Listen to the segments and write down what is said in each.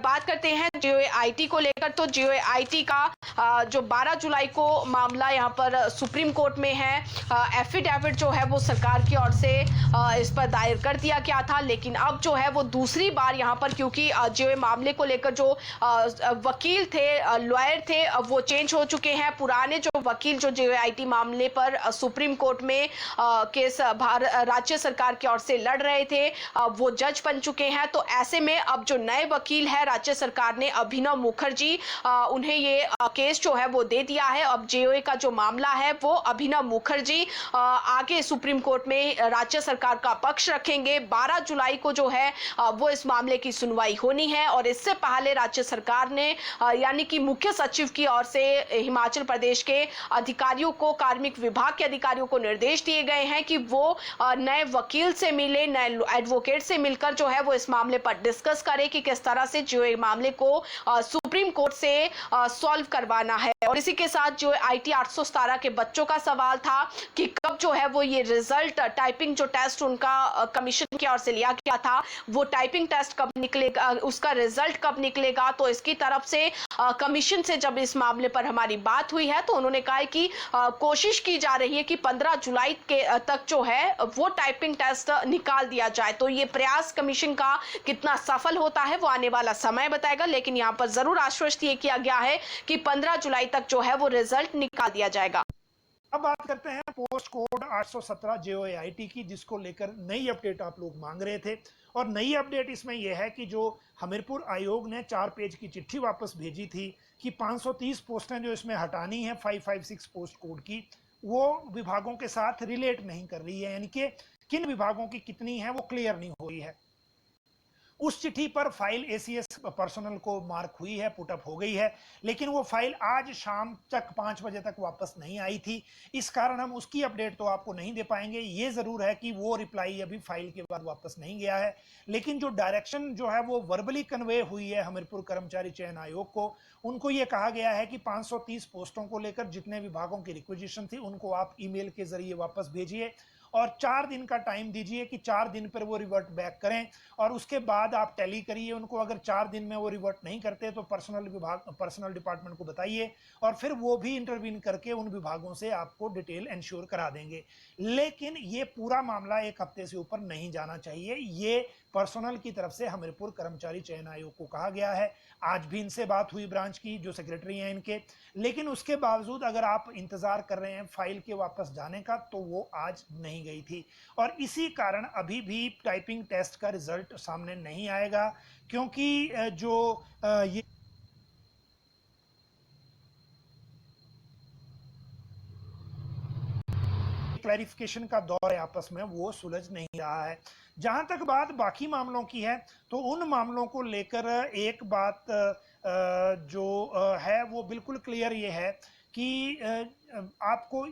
बात करते हैं जीओआईटी को लेकर, तो जीओआईटी का जो 12 जुलाई को मामला यहाँ पर सुप्रीम कोर्ट में है। एफिडेविट जो है वो सरकार की ओर से इस पर दायर कर दिया गया था, लेकिन अब जो है वो दूसरी बार यहाँ पर, क्योंकि जीओए मामले को लेकर जो वकील थे, लॉयर थे, वो चेंज हो चुके हैं। पुराने जो वकील जो जीओआईटी मामले पर सुप्रीम कोर्ट में केस राज्य सरकार की ओर से लड़ रहे थे, वो जज बन चुके हैं। तो ऐसे में अब जो नए वकील है राज्य सरकार ने, अभिनव मुखर्जी, उन्हें ये केस जो है वो दे दिया है। अब जेओए का जो मामला है वो अभिनव मुखर्जी आगे सुप्रीम कोर्ट में राज्य सरकार का पक्ष रखेंगे। 12 जुलाई को जो है वो इस मामले की सुनवाई होनी है, और इससे पहले राज्य सरकार ने यानी कि मुख्य सचिव की ओर से हिमाचल प्रदेश के अधिकारियों को, कार्मिक विभाग के अधिकारियों को निर्देश दिए गए हैं कि वो नए वकील से मिले, नए एडवोकेट से मिलकर जो है वो इस मामले पर डिस्कस करें कि किस तरह से जो मामले को सुप्रीम कोर्ट से सॉल्व करवाना है। और इसी के साथ जो आईटी 817 के बच्चों का सवाल था कि कब जो है वो ये रिजल्ट, टाइपिंग जो टेस्ट उनका कमीशन की ओर से लिया गया था, वो टाइपिंग टेस्ट कब निकलेगा, उसका रिजल्ट कब निकलेगा। तो इसकी तरफ से कमीशन से जब इस मामले पर हमारी बात हुई है तो उन्होंने कहा कि कोशिश की जा रही है कि 15 जुलाई के तक जो है वो टाइपिंग टेस्ट निकाल दिया जाए। तो ये प्रयास कमीशन का कितना सफल होता है वो आने वाला समय बताएगा, लेकिन यहाँ पर जरूर आश्वस्त ये किया गया है कि 15 जुलाई तक जो है वो रिजल्ट निकाल दिया जाएगा। अब बात करते हैं पोस्ट कोड 817 जेओआईटी की, जिसको लेकर नई अपडेट आप लोग मांग रहे थे। और नई अपडेट इसमें यह है कि जो हमीरपुर आयोग ने 4 पेज की चिट्ठी वापस भेजी थी कि 530 पोस्टें जो इसमें हटानी है 556 पोस्ट कोड की, वो विभागों के साथ रिलेट नहीं कर रही है, यानी कि किन विभागों की कितनी है वो क्लियर नहीं हुई है। उस चिट्ठी पर फाइल एसीएस पर्सनल को मार्क हुई है, पुटअप हो गई है, लेकिन वो फाइल आज शाम तक 5 बजे तक वापस नहीं आई थी। इस कारण हम उसकी अपडेट तो आपको नहीं दे पाएंगे। ये जरूर है कि वो रिप्लाई अभी फाइल के बाद वापस नहीं गया है, लेकिन जो डायरेक्शन जो है वो वर्बली कन्वे हुई है हमीरपुर कर्मचारी चयन आयोग को। उनको ये कहा गया है कि 530 पोस्टों को लेकर जितने विभागों की रिक्वेजिशन थी उनको आप ईमेल के जरिए वापस भेजिए, और 4 दिन का टाइम दीजिए कि 4 दिन पर वो रिवर्ट बैक करें, और उसके बाद आप टैली करिए उनको। अगर 4 दिन में वो रिवर्ट नहीं करते तो पर्सनल डिपार्टमेंट को बताइए, और फिर वो भी इंटरवीन करके उन विभागों से आपको डिटेल इंश्योर करा देंगे। लेकिन ये पूरा मामला 1 हफ्ते से ऊपर नहीं जाना चाहिए, ये पर्सनल की तरफ से हमीरपुर कर्मचारी चयन आयोग को कहा गया है। आज भी इनसे बात हुई, ब्रांच की जो सेक्रेटरी हैं इनके, लेकिन उसके बावजूद अगर आप इंतजार कर रहे हैं फाइल के वापस जाने का तो वो आज नहीं गई थी। और इसी कारण अभी भी टाइपिंग टेस्ट का रिजल्ट सामने नहीं आएगा, क्योंकि जो ये क्लैरिफिकेशन का दौर है आपस में, वो सुलझ नहीं रहा है। जहां तक बात बाकी मामलों की है तो उन मामलों को लेकर एक बात जो है वो बिल्कुल क्लियर ये है कि आपको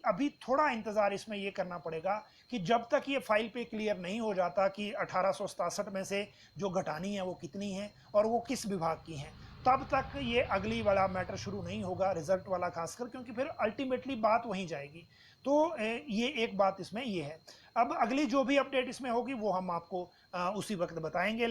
अभी थोड़ा इंतजार इसमें ये करना पड़ेगा कि जब तक ये फाइल पे क्लियर नहीं हो जाता कि 1867 में से जो घटानी है वो कितनी है और वो किस विभाग की है, तब तक ये अगली वाला मैटर शुरू नहीं होगा, रिजल्ट वाला खासकर, क्योंकि फिर अल्टीमेटली बात वहीं जाएगी। तो ये एक बात इसमें ये है। अब अगली जो भी अपडेट इसमें होगी वो हम आपको उसी वक्त बताएंगे।